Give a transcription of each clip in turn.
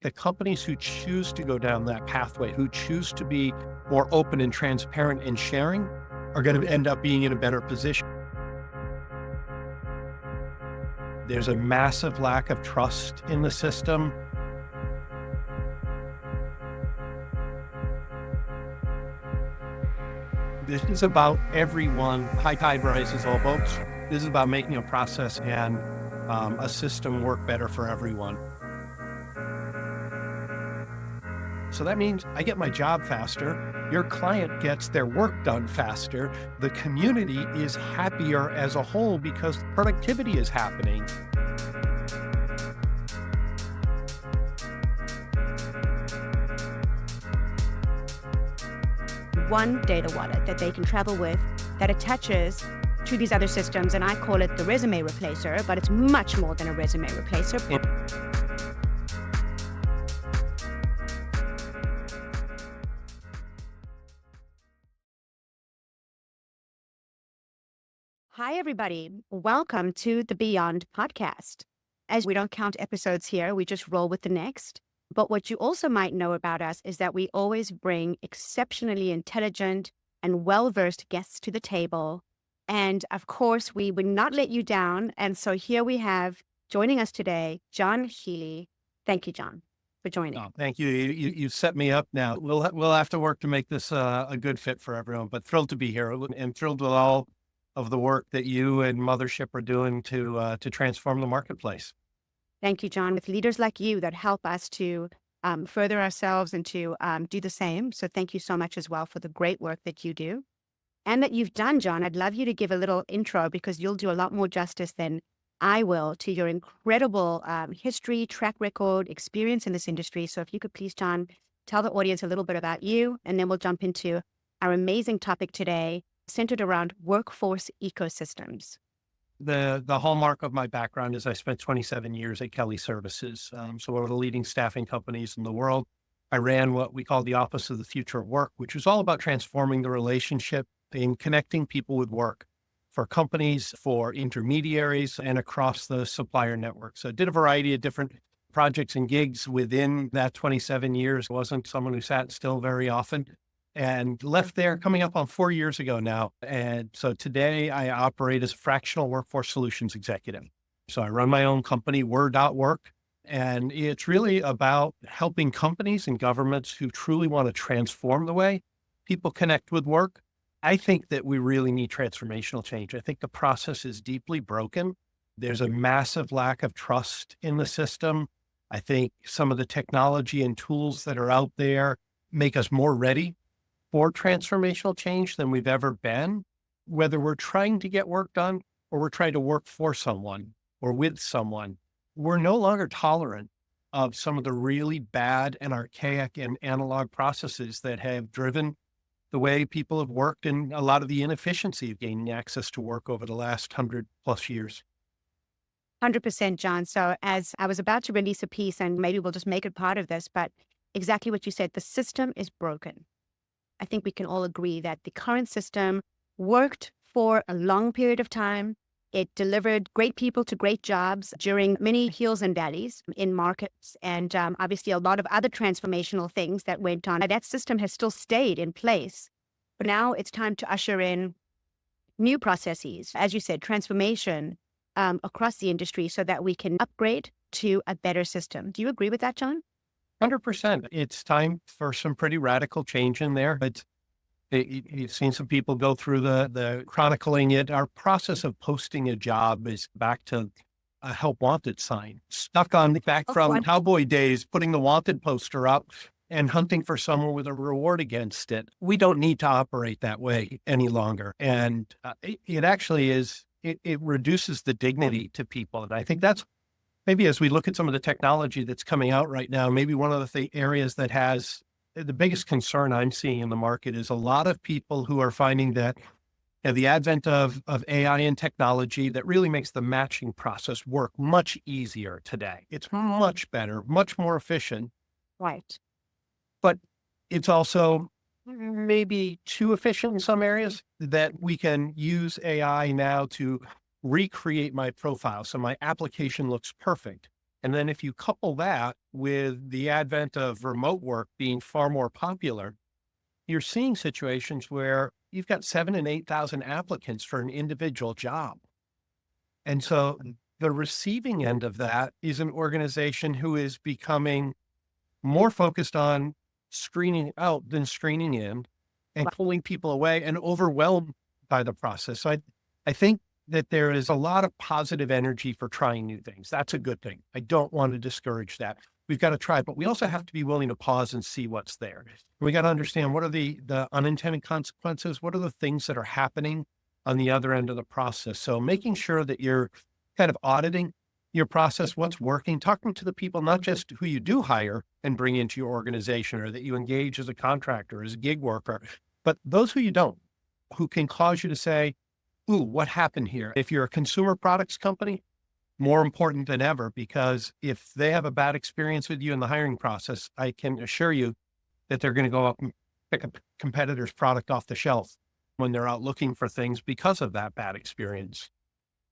The companies who choose to go down that pathway, who choose to be more open and transparent in sharing, are going to end up being in a better position. There's a massive lack of trust in the system. This is about everyone. High tide rises all boats. This is about making a process and a system work better for everyone. So that means I get my job faster. Your client gets their work done faster. The community is happier as a whole because productivity is happening. One data wallet that they can travel with that attaches to these other systems. And I call it the resume replacer, but it's much more than a resume replacer. Hi, everybody. Welcome to the Beyond podcast. As we don't count episodes here, we just roll with the next. But what you also might know about us is that we always bring exceptionally intelligent and well-versed guests to the table. And of course, we would not let you down. And so here we have joining us today, John Healy. Thank you, John, for joining. Oh, thank you. You set me up now. We'll have to work to make this a good fit for everyone, but thrilled to be here and thrilled with all of the work that you and Mothership are doing to transform the marketplace. Thank you, John, with leaders like you that help us to further ourselves and to do the same. So thank you so much as well for the great work that you do and that you've done, John. I'd love you to give a little intro because you'll do a lot more justice than I will to your incredible history, track record, experience in this industry. So if you could please, John, tell the audience a little bit about you, and then we'll jump into our amazing topic today, centered around workforce ecosystems. The hallmark of my background is I spent 27 years at Kelly Services. So one of the leading staffing companies in the world. I ran what we call the Office of the Future of Work, which was all about transforming the relationship and connecting people with work for companies, for intermediaries, and across the supplier network. So I did a variety of different projects and gigs within that 27 years. I wasn't someone who sat still very often. And left there coming up on 4 years ago now. And so today I operate as a fractional workforce solutions executive. So I run my own company, Word.work, and it's really about helping companies and governments who truly want to transform the way people connect with work. I think that we really need transformational change. I think the process is deeply broken. There's a massive lack of trust in the system. I think some of the technology and tools that are out there make us more ready for transformational change than we've ever been, whether we're trying to get work done or we're trying to work for someone or with someone. We're no longer tolerant of some of the really bad and archaic and analog processes that have driven the way people have worked and a lot of the inefficiency of gaining access to work over the last 100+ years. 100%, John. So as I was about to release a piece, and maybe we'll just make it part of this, but exactly what you said, the system is broken. I think we can all agree that the current system worked for a long period of time. It delivered great people to great jobs during many hills and valleys in markets, and obviously a lot of other transformational things that went on. That system has still stayed in place, but now it's time to usher in new processes, as you said, transformation across the industry so that we can upgrade to a better system. Do you agree with that, John? 100%. It's time for some pretty radical change in there. But you've seen some people go through the chronicling it. Our process of posting a job is back to a help wanted sign, stuck on back from cowboy days, putting the wanted poster up and hunting for someone with a reward against it. We don't need to operate that way any longer. And it actually is, it reduces the dignity to people. And I think that's maybe as we look at some of the technology that's coming out right now, maybe one of the areas that has the biggest concern I'm seeing in the market is a lot of people who are finding that the advent of AI and technology that really makes the matching process work much easier today. It's much better, much more efficient. Right. But it's also maybe too efficient in some areas that we can use AI now to recreate my profile. So my application looks perfect. And then if you couple that with the advent of remote work being far more popular, you're seeing situations where you've got 7 and 8,000 applicants for an individual job. And so the receiving end of that is an organization who is becoming more focused on screening out than screening in and pulling people away and overwhelmed by the process. So I think that there is a lot of positive energy for trying new things. That's a good thing. I don't want to discourage that. We've got to try, but we also have to be willing to pause and see what's there. We got to understand what are the unintended consequences? What are the things that are happening on the other end of the process? So making sure that you're kind of auditing your process, what's working, talking to the people, not just who you do hire and bring into your organization or that you engage as a contractor, as a gig worker, but those who you don't, who can cause you to say, ooh, what happened here? If you're a consumer products company, more important than ever, because if they have a bad experience with you in the hiring process, I can assure you that they're going to go up and pick a competitor's product off the shelf when they're out looking for things because of that bad experience.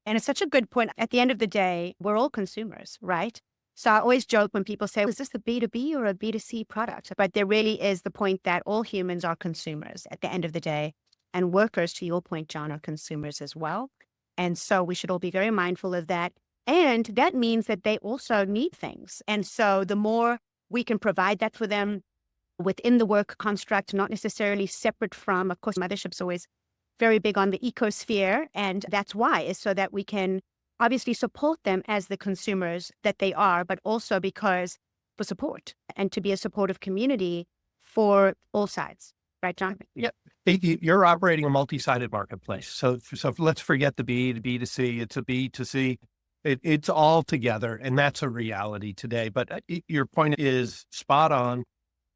And it's such a good point. At the end of the day, we're all consumers, right? So I always joke when people say, is this a B2B or a B2C product? But there really is the point that all humans are consumers at the end of the day. And workers, to your point, John, are consumers as well. And so we should all be very mindful of that. And that means that they also need things. And so the more we can provide that for them within the work construct, not necessarily separate from, of course, Mothership's always very big on the ecosphere. And that's why, is so that we can obviously support them as the consumers that they are, but also because for support and to be a supportive community for all sides. Right, John? Yep. You're operating a multi-sided marketplace. So let's forget the B to B to C. It's a B to C. It's all together, and that's a reality today. But your point is spot on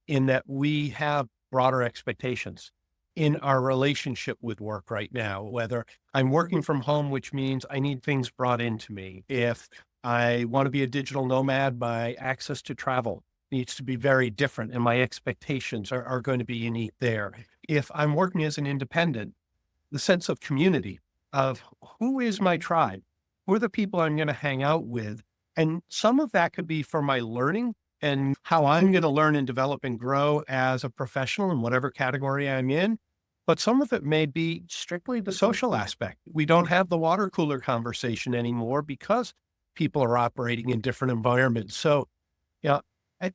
in that we have broader expectations in our relationship with work right now, whether I'm working from home, which means I need things brought into me. If I want to be a digital nomad, my access to travel needs to be very different, and my expectations are going to be unique there. If I'm working as an independent, the sense of community of who is my tribe, who are the people I'm going to hang out with, and some of that could be for my learning and how I'm going to learn and develop and grow as a professional in whatever category I'm in. But some of it may be strictly the social aspect. We don't have the water cooler conversation anymore because people are operating in different environments. So, yeah,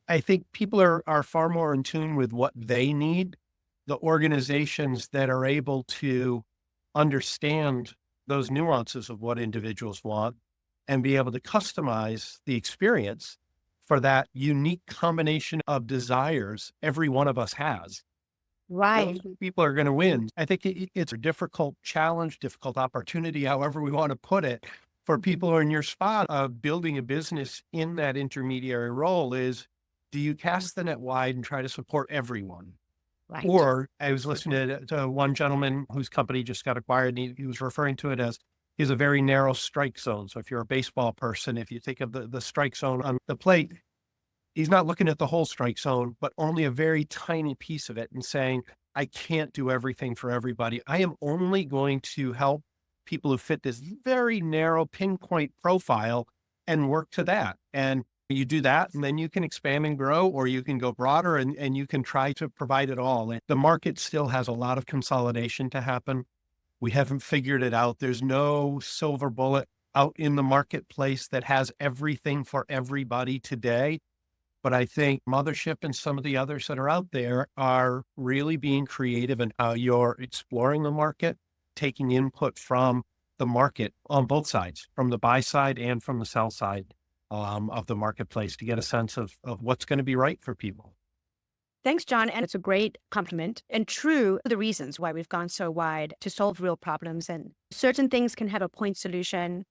I think people are far more in tune with what they need. The organizations that are able to understand those nuances of what individuals want and be able to customize the experience for that unique combination of desires every one of us has. Right. Those people are going to win. I think it's a difficult challenge, difficult opportunity, however we want to put it, for people who are in your spot of building a business in that intermediary role is, do you cast the net wide and try to support everyone? Right. Or I was listening to one gentleman whose company just got acquired, and he was referring to it as he's a very narrow strike zone. So if you're a baseball person, if you think of the strike zone on the plate, he's not looking at the whole strike zone, but only a very tiny piece of it and saying, I can't do everything for everybody. I am only going to help people who fit this very narrow pinpoint profile and work to that. And you do that, and then you can expand and grow, or you can go broader and you can try to provide it all. And the market still has a lot of consolidation to happen. We haven't figured it out. There's no silver bullet out in the marketplace that has everything for everybody today. But I think Mothership and some of the others that are out there are really being creative in how you're exploring the market, taking input from the market on both sides, from the buy side and from the sell side of the marketplace to get a sense of what's going to be right for people. Thanks, John. And it's a great compliment and true the reasons why we've gone so wide to solve real problems. And certain things can have a point solution.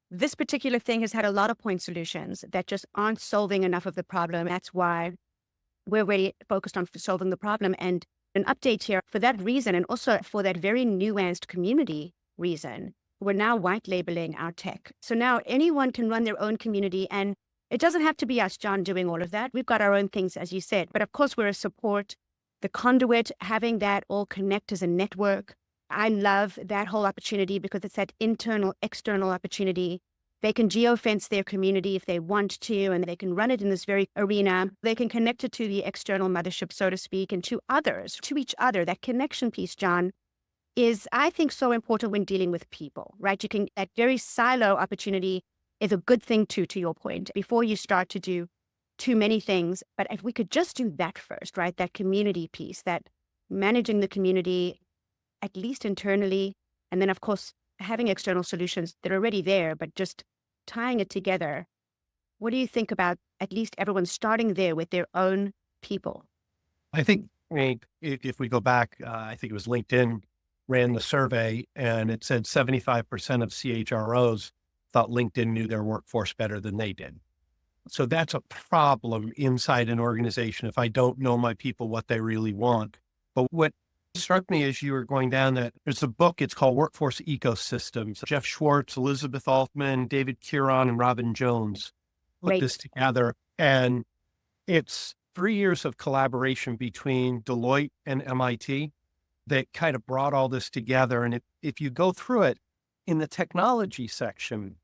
This particular thing has had a lot of point solutions that just aren't solving enough of the problem. That's why we're really focused on solving the problem. And an update here for that reason, and also for that very nuanced community reason, we're now white labeling our tech. So now anyone can run their own community, and it doesn't have to be us, John, doing all of that. We've got our own things, as you said, but of course we're a support, the conduit, having that all connect as a network. I love that whole opportunity because it's that internal, external opportunity They can geofence their community if they want to, and they can run it in this very arena. They can connect it to the external mothership, so to speak, and to others, to each other. That connection piece, John, is, I think, so important when dealing with people, right? That very silo opportunity is a good thing too, to your point, before you start to do too many things. But if we could just do that first, right? That community piece, that managing the community, at least internally, and then, of course, having external solutions that are already there, but just tying it together. What do you think about at least everyone starting there with their own people? I think, I mean, if we go back, I think it was LinkedIn ran the survey and it said 75% of CHROs thought LinkedIn knew their workforce better than they did. So that's a problem inside an organization if I don't know my people, what they really want. But what struck me as you were going down that, there's a book, it's called Workforce Ecosystems. Jeff Schwartz, Elizabeth Altman, David Kieran, and Robin Jones put Great. this together. And it's 3 years of collaboration between Deloitte and MIT that kind of brought all this together. And if you go through it in the technology section,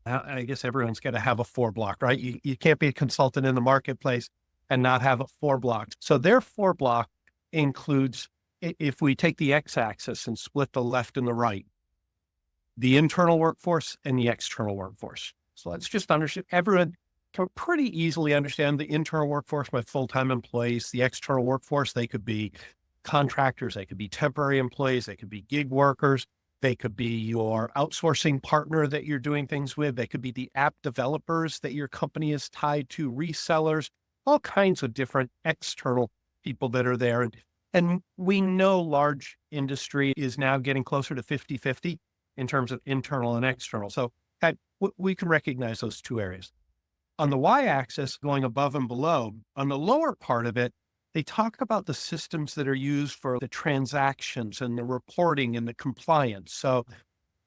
I guess everyone's got to have a 4-block, right? You can't be a consultant in the marketplace and not have a 4-block. So their 4-block includes, if we take the x-axis and split the left and the right, the internal workforce and the external workforce. So let's just understand, everyone can pretty easily understand the internal workforce, my full-time employees. The external workforce, they could be contractors, they could be temporary employees, they could be gig workers, they could be your outsourcing partner that you're doing things with, they could be the app developers that your company is tied to, resellers, all kinds of different external people that are there. And we know large industry is now getting closer to 50-50 in terms of internal and external. So we can recognize those two areas. On the y-axis, going above and below, on the lower part of it, they talk about the systems that are used for the transactions and the reporting and the compliance. So if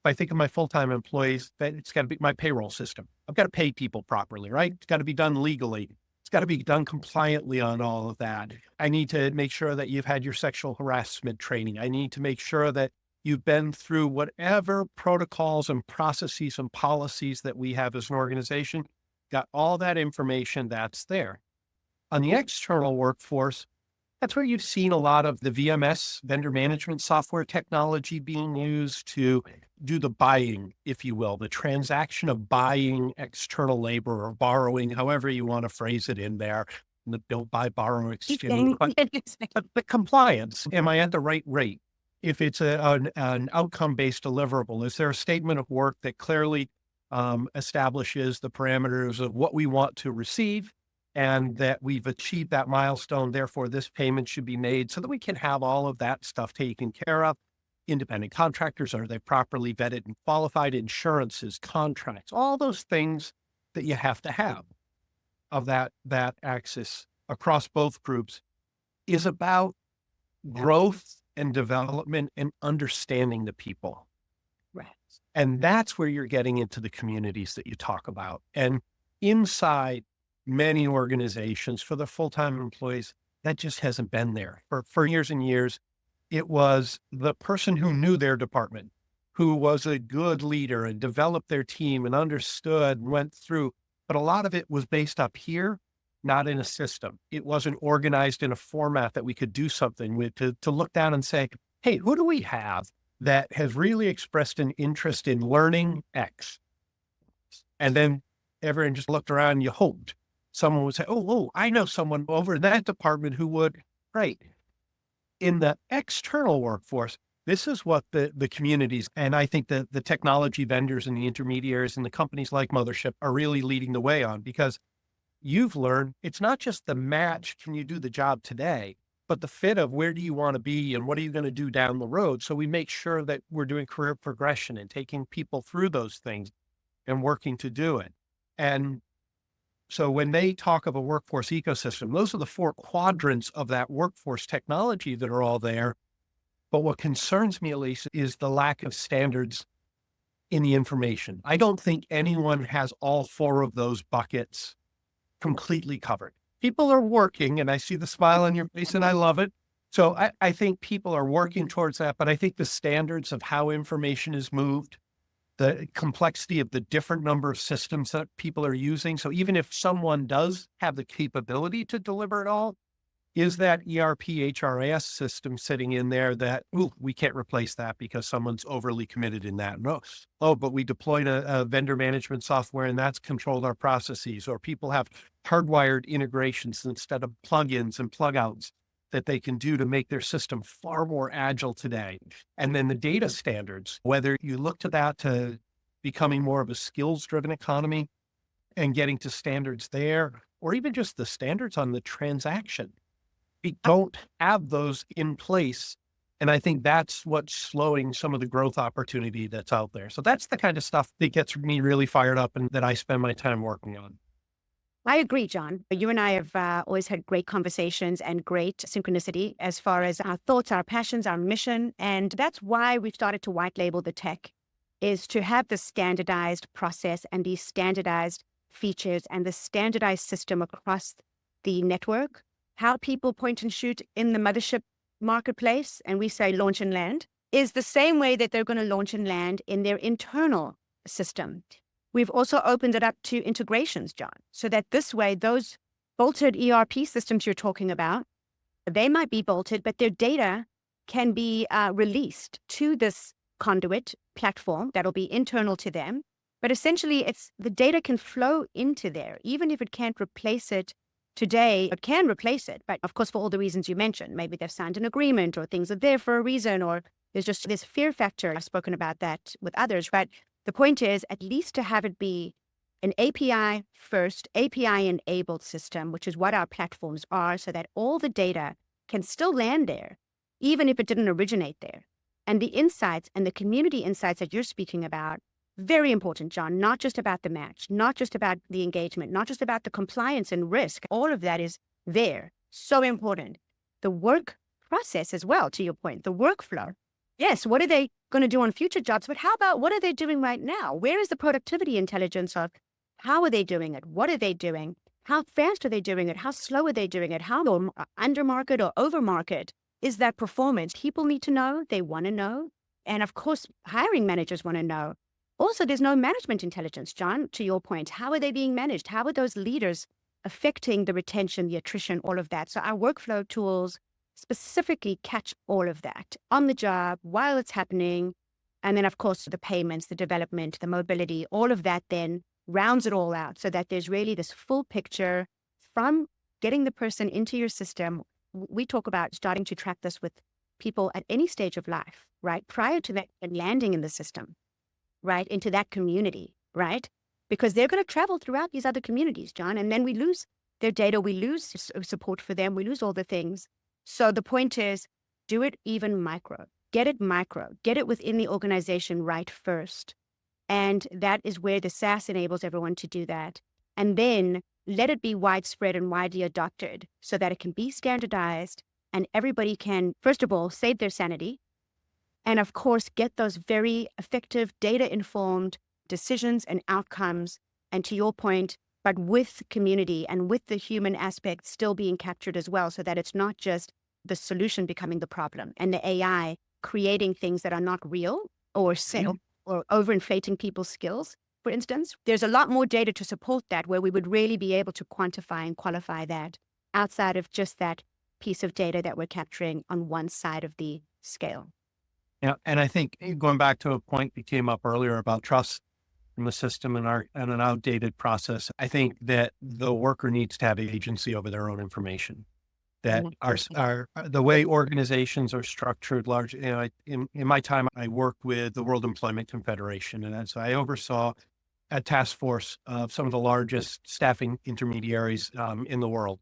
I think of my full-time employees, it's got to be my payroll system. I've got to pay people properly, right? It's got to be done legally. It's got to be done compliantly on all of that. I need to make sure that you've had your sexual harassment training. I need to make sure that you've been through whatever protocols and processes and policies that we have as an organization. Got all that information that's there. On the external workforce, that's where you've seen a lot of the VMS, vendor management software technology, being used to do the buying, if you will, the transaction of buying external labor or borrowing, however you want to phrase it in there. Don't buy, borrow, exchange. But the compliance, am I at the right rate? If it's an outcome-based deliverable, is there a statement of work that clearly establishes the parameters of what we want to receive and that we've achieved that milestone, therefore this payment should be made, so that we can have all of that stuff taken care of. Independent contractors, are they properly vetted and qualified? Insurances, contracts, all those things that you have to have of that axis across both groups is about growth and development and understanding the people. Right. And that's where you're getting into the communities that you talk about. And inside many organizations, for the full-time employees, that just hasn't been there. For years and years, it was the person who knew their department, who was a good leader and developed their team and understood, went through. But a lot of it was based up here, not in a system. It wasn't organized in a format that we could do something with, to look down and say, hey, who do we have that has really expressed an interest in learning X? And then everyone just looked around and you hoped someone would say, oh, I know someone over in that department who would. Right. In the external workforce, this is what the communities, and I think the technology vendors and the intermediaries and the companies like Mothership are really leading the way on, because you've learned it's not just the match, can you do the job today, but the fit of where do you want to be and what are you going to do down the road. So we make sure that we're doing career progression and taking people through those things and working to do it. And so when they talk of a workforce ecosystem, those are the 4 quadrants of that workforce technology that are all there. But what concerns me, Ilyse, is the lack of standards in the information. I don't think anyone has all 4 of those buckets completely covered. People are working, and I see the smile on your face and I love it. So I think people are working towards that, but I think the standards of how information is moved, the complexity of the different number of systems that people are using. So even if someone does have the capability to deliver it all, is that ERP HRIS system sitting in there that, ooh, we can't replace that because someone's overly committed in that? No. Oh, but we deployed a vendor management software and that's controlled our processes, or people have hardwired integrations instead of plugins and plugouts that they can do to make their system far more agile today. And then the data standards, whether you look to that to becoming more of a skills driven economy and getting to standards there, or even just the standards on the transaction. We don't have those in place. And I think that's what's slowing some of the growth opportunity that's out there. So that's the kind of stuff that gets me really fired up and that I spend my time working on. I agree, John. You and I have always had great conversations and great synchronicity as far as our thoughts, our passions, our mission. And that's why we've started to white label the tech, is to have the standardized process and these standardized features and the standardized system across the network. How people point and shoot in the Mothership marketplace, and we say launch and land, is the same way that they're going to launch and land in their internal system. We've also opened it up to integrations, John, so that this way, those bolted ERP systems you're talking about, they might be bolted, but their data can be released to this conduit platform that'll be internal to them. But essentially, the data can flow into there, even if it can't replace it today. It can replace it, but of course, for all the reasons you mentioned, maybe they've signed an agreement or things are there for a reason, or there's just this fear factor. I've spoken about that with others, but the point is at least to have it be an API first, API enabled system, which is what our platforms are, so that all the data can still land there, even if it didn't originate there. And the insights and the community insights that you're speaking about, very important, John, not just about the match, not just about the engagement, not just about the compliance and risk. All of that is there. So important. The work process as well, to your point, the workflow. Yes, what are they going to do on future jobs? But how about what are they doing right now? Where is the productivity intelligence of how are they doing it? What are they doing? How fast are they doing it? How slow are they doing it? How under market or over market is that performance? People need to know. They want to know. And of course, hiring managers want to know. Also, there's no management intelligence, John, to your point. How are they being managed? How are those leaders affecting the retention, the attrition, all of that? So our workflow tools specifically catch all of that on the job while it's happening. And then, of course, the payments, the development, the mobility, all of that then rounds it all out so that there's really this full picture from getting the person into your system. We talk about starting to track this with people at any stage of life, right? Prior to that landing in the system, right? Into that community, right? Because they're going to travel throughout these other communities, John, and then we lose their data, we lose support for them, we lose all the things. So the point is, do it even micro, get it within the organization right first. And that is where the SaaS enables everyone to do that. And then let it be widespread and widely adopted so that it can be standardized and everybody can, first of all, save their sanity. And of course, get those very effective data-informed decisions and outcomes. And to your point, but with community and with the human aspect still being captured as well, so that it's not just the solution becoming the problem and the AI creating things that are not real or overinflating people's skills. For instance, there's a lot more data to support that, where we would really be able to quantify and qualify that outside of just that piece of data that we're capturing on one side of the scale. Yeah. And I think going back to a point that came up earlier about trust in the system and an outdated process, I think that the worker needs to have agency over their own information. That the way organizations are structured largely, in my time, I worked with the World Employment Confederation, and so I oversaw a task force of some of the largest staffing intermediaries in the world.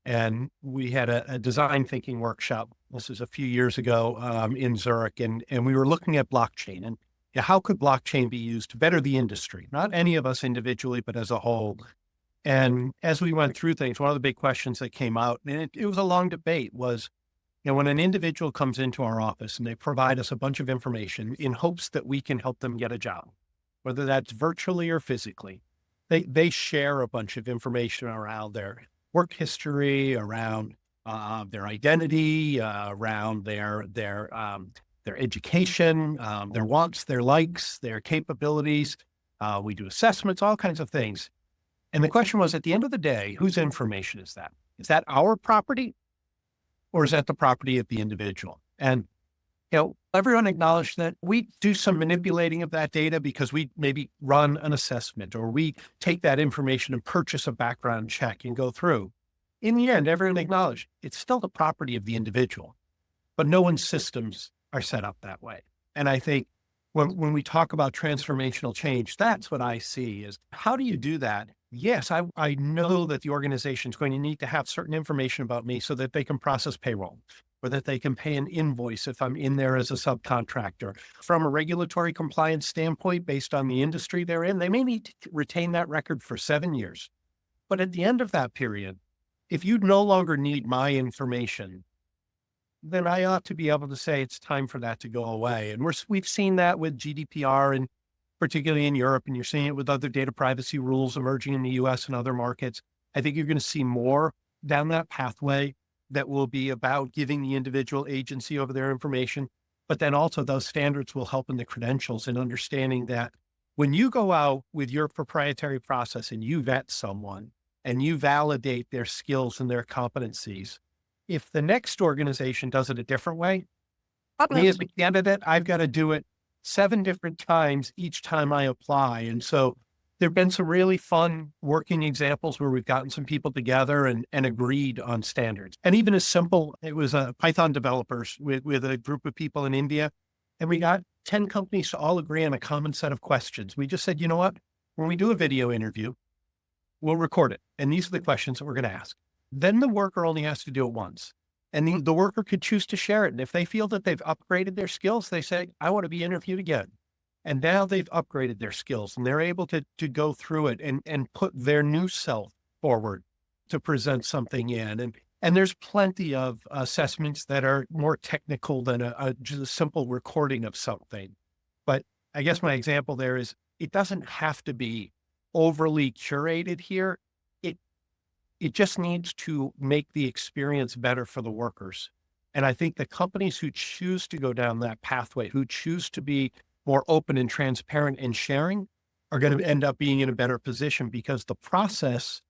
And we had a design thinking workshop. This was a few years ago in Zurich, and we were looking at blockchain and how could blockchain be used to better the industry, not any of us individually, but as a whole. And as we went through things, one of the big questions that came out, and it was a long debate, was, when an individual comes into our office and they provide us a bunch of information in hopes that we can help them get a job, whether that's virtually or physically, they share a bunch of information around their work history, around their identity, around their their education, their wants, their likes, their capabilities. We do assessments, all kinds of things. And the question was, at the end of the day, whose information is that? Is that our property or is that the property of the individual? And everyone acknowledged that we do some manipulating of that data because we maybe run an assessment or we take that information and purchase a background check and go through. In the end, everyone acknowledged it's still the property of the individual, but no one's systems are set up that way. And I think when we talk about transformational change, that's what I see is how do you do that? Yes, I know that the organization is going to need to have certain information about me so that they can process payroll or that they can pay an invoice if I'm in there as a subcontractor. From a regulatory compliance standpoint, based on the industry they're in, they may need to retain that record for 7 years. But at the end of that period, if you no longer need my information, then I ought to be able to say it's time for that to go away. And we've seen that with GDPR and particularly in Europe, and you're seeing it with other data privacy rules emerging in the US and other markets. I think you're going to see more down that pathway that will be about giving the individual agency over their information. But then also those standards will help in the credentials and understanding that when you go out with your proprietary process and you vet someone and you validate their skills and their competencies, if the next organization does it a different way, me as a candidate, I've got to do it 7 different times each time I apply. And so there've been some really fun working examples where we've gotten some people together and agreed on standards. And even as simple, it was Python developers with a group of people in India. And we got 10 companies to all agree on a common set of questions. We just said, you know what? When we do a video interview, we'll record it. And these are the questions that we're going to ask. Then the worker only has to do it once. And the worker could choose to share it. And if they feel that they've upgraded their skills, they say, I want to be interviewed again. And now they've upgraded their skills and they're able to go through it and put their new self forward to present something in. And there's plenty of assessments that are more technical than just a simple recording of something. But I guess my example there is it doesn't have to be overly curated here. It just needs to make the experience better for the workers. And I think the companies who choose to go down that pathway, who choose to be more open and transparent and sharing, are going to end up being in a better position because the process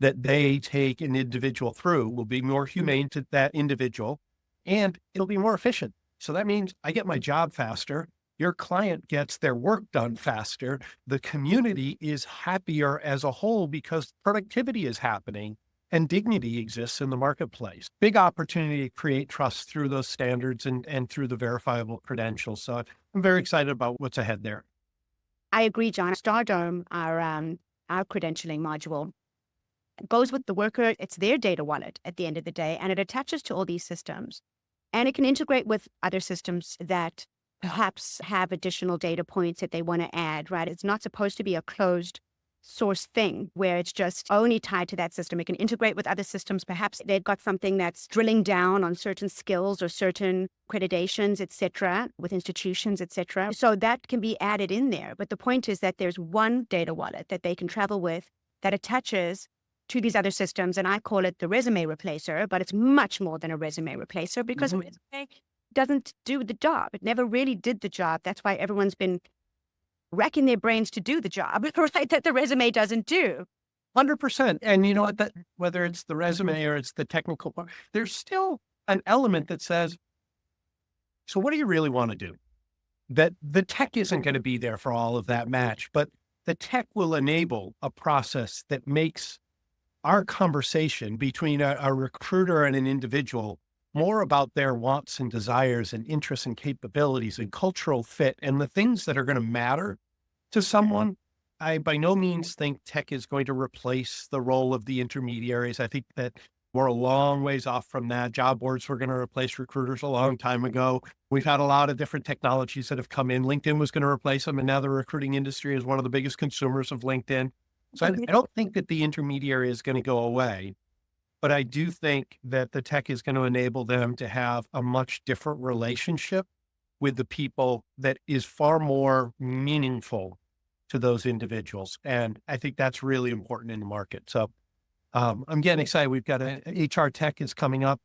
that they take an individual through will be more humane to that individual and it'll be more efficient. So that means I get my job faster. Your client gets their work done faster. The community is happier as a whole because productivity is happening and dignity exists in the marketplace. Big opportunity to create trust through those standards and through the verifiable credentials. So I'm very excited about what's ahead there. I agree, John. Stardome, our credentialing module, goes with the worker. It's their data wallet at the end of the day, and it attaches to all these systems. And it can integrate with other systems that perhaps have additional data points that they want to add, right? It's not supposed to be a closed source thing where it's just only tied to that system. It can integrate with other systems. Perhaps they've got something that's drilling down on certain skills or certain accreditations, et cetera, with institutions, et cetera. So that can be added in there. But the point is that there's one data wallet that they can travel with that attaches to these other systems. And I call it the resume replacer, but it's much more than a resume replacer because resume doesn't do the job. It never really did the job. That's why everyone's been racking their brains to do the job, right? That the resume doesn't do. 100%. And you know what, that whether it's the resume or it's the technical part, there's still an element that says, so what do you really want to do? That the tech isn't going to be there for all of that match, but the tech will enable a process that makes our conversation between a recruiter and an individual more about their wants and desires and interests and capabilities and cultural fit and the things that are going to matter to someone. I by no means think tech is going to replace the role of the intermediaries. I think that we're a long ways off from that. Job boards were going to replace recruiters a long time ago. We've had a lot of different technologies that have come in. LinkedIn was going to replace them, and now the recruiting industry is one of the biggest consumers of LinkedIn. So I don't think that the intermediary is going to go away. But I do think that the tech is going to enable them to have a much different relationship with the people that is far more meaningful to those individuals. And I think that's really important in the market. So I'm getting excited. We've got HR Tech is coming up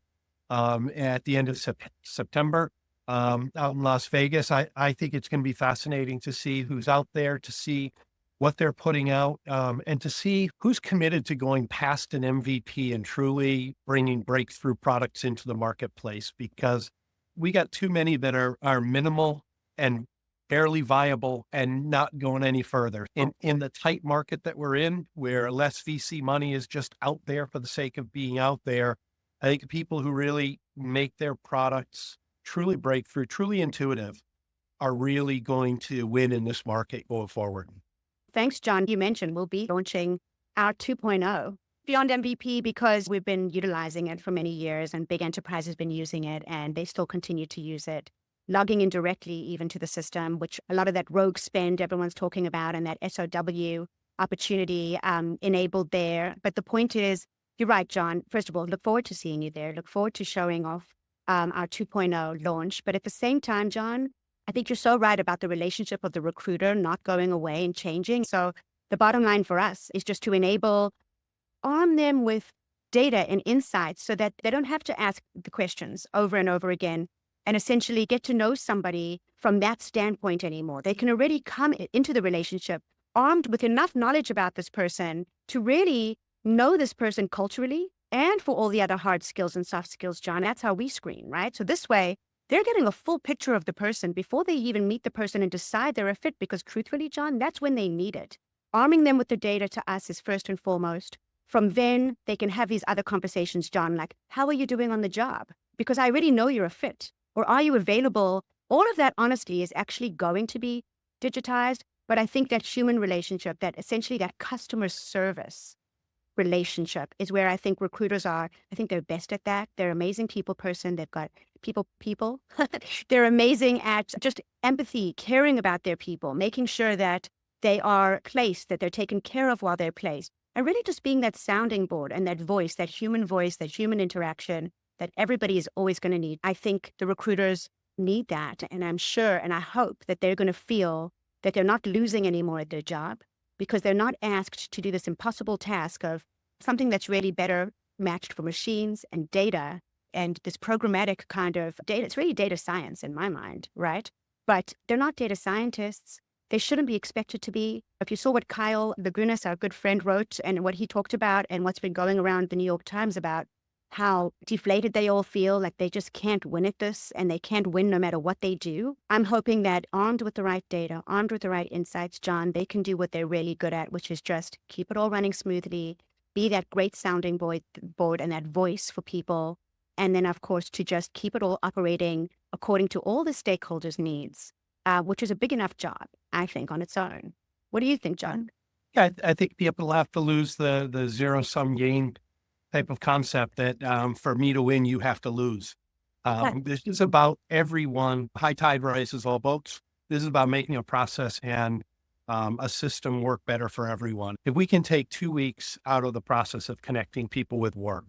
at the end of September. out in Las Vegas. I think it's going to be fascinating to see who's out there, to see what they're putting out, and to see who's committed to going past an MVP and truly bringing breakthrough products into the marketplace, because we got too many that are minimal and barely viable and not going any further. In the tight market that we're in, where less VC money is just out there for the sake of being out there, I think people who really make their products truly breakthrough, truly intuitive, are really going to win in this market going forward. Thanks, John. You mentioned we'll be launching our 2.0 beyond MVP because we've been utilizing it for many years and big enterprises have been using it and they still continue to use it, logging in directly even to the system, which a lot of that rogue spend everyone's talking about and that SOW opportunity enabled there. But the point is, you're right, John. First of all, look forward to seeing you there. Look forward to showing off our 2.0 launch. But at the same time, John, I think you're so right about the relationship of the recruiter not going away and changing. So the bottom line for us is just to arm them with data and insights so that they don't have to ask the questions over and over again and essentially get to know somebody from that standpoint anymore. They can already come into the relationship armed with enough knowledge about this person to really know this person culturally and for all the other hard skills and soft skills, John. That's how we screen, right? So this way, they're getting a full picture of the person before they even meet the person and decide they're a fit, because truthfully, John, that's when they need it. Arming them with the data to us is first and foremost. From then, they can have these other conversations, John, like, how are you doing on the job? Because I already know you're a fit. Or are you available? All of that, honestly, is actually going to be digitized. But I think that human relationship, that essentially that customer service relationship is where I think recruiters are. I think they're best at that. They're amazing people person. They've got people. They're amazing at just empathy, caring about their people, making sure that they are placed, that they're taken care of while they're placed. And really just being that sounding board and that voice, that human interaction that everybody is always going to need. I think the recruiters need that. And I'm sure and I hope that they're going to feel that they're not losing anymore at their job, because they're not asked to do this impossible task of something that's really better matched for machines and data and this programmatic kind of data. It's really data science in my mind, right? But they're not data scientists. They shouldn't be expected to be. If you saw what Kyle Lagunas, our good friend, wrote and what he talked about and what's been going around the New York Times about how deflated they all feel, like they just can't win at this and they can't win no matter what they do. I'm hoping that armed with the right data, armed with the right insights, John, they can do what they're really good at, which is just keep it all running smoothly, be that great sounding board and that voice for people. And then, of course, to just keep it all operating according to all the stakeholders' needs, which is a big enough job, I think, on its own. What do you think, John? Yeah, I think people have to lose the zero-sum game type of concept that for me to win, you have to lose. This is about everyone. High tide rises all boats. This is about making a process and a system work better for everyone. If we can take 2 weeks out of the process of connecting people with work,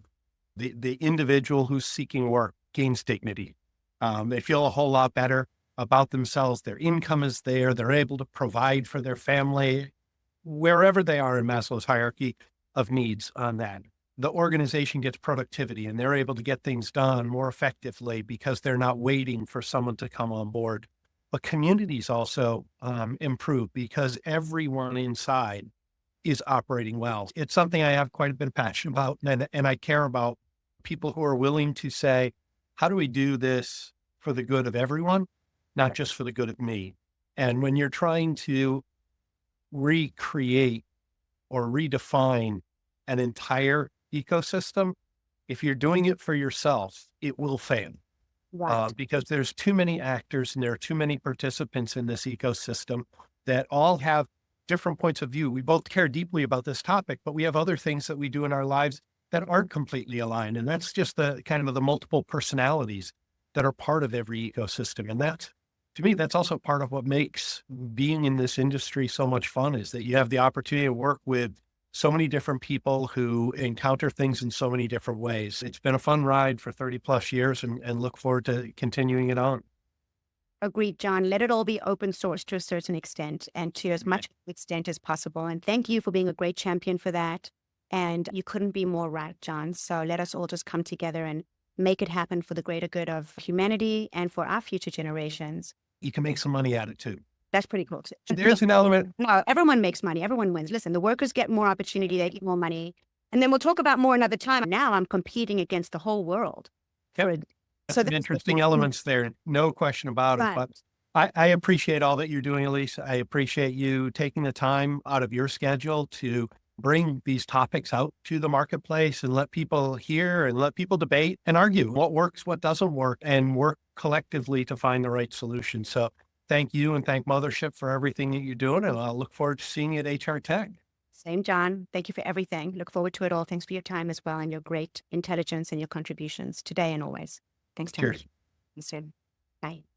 the individual who's seeking work gains dignity. They feel a whole lot better about themselves. Their income is there. They're able to provide for their family wherever they are in Maslow's hierarchy of needs on that. The organization gets productivity and they're able to get things done more effectively because they're not waiting for someone to come on board. But communities also improve because everyone inside is operating well. It's something I have quite a bit of passion about, and I care about people who are willing to say, how do we do this for the good of everyone, not just for the good of me? And when you're trying to recreate or redefine an entire ecosystem, if you're doing it for yourself, it will fail. Right. Because there's too many actors and there are too many participants in this ecosystem that all have different points of view. We both care deeply about this topic, but we have other things that we do in our lives that aren't completely aligned. And that's just the kind of the multiple personalities that are part of every ecosystem. And that, to me, that's also part of what makes being in this industry so much fun, is that you have the opportunity to work with so many different people who encounter things in so many different ways. It's been a fun ride for 30 plus years and look forward to continuing it on. Agreed, John. Let it all be open source to a certain extent and to as much extent as possible. And thank you for being a great champion for that. And you couldn't be more right, John. So let us all just come together and make it happen for the greater good of humanity and for our future generations. You can make some money at it too. That's pretty cool too. There's an element. No, everyone makes money. Everyone wins. Listen, the workers get more opportunity. They get more money. And then we'll talk about more another time. Now I'm competing against the whole world. Yep. So Some interesting elements there. No question about it. But I appreciate all that you're doing, Ilyse. I appreciate you taking the time out of your schedule to bring these topics out to the marketplace and let people hear and let people debate and argue what works, what doesn't work, and work collectively to find the right solution. So thank you and thank Mothership for everything that you're doing. And I'll look forward to seeing you at HR Tech. Same, John. Thank you for everything. Look forward to it all. Thanks for your time as well and your great intelligence and your contributions today and always. Thanks, John. Cheers. You soon. Bye.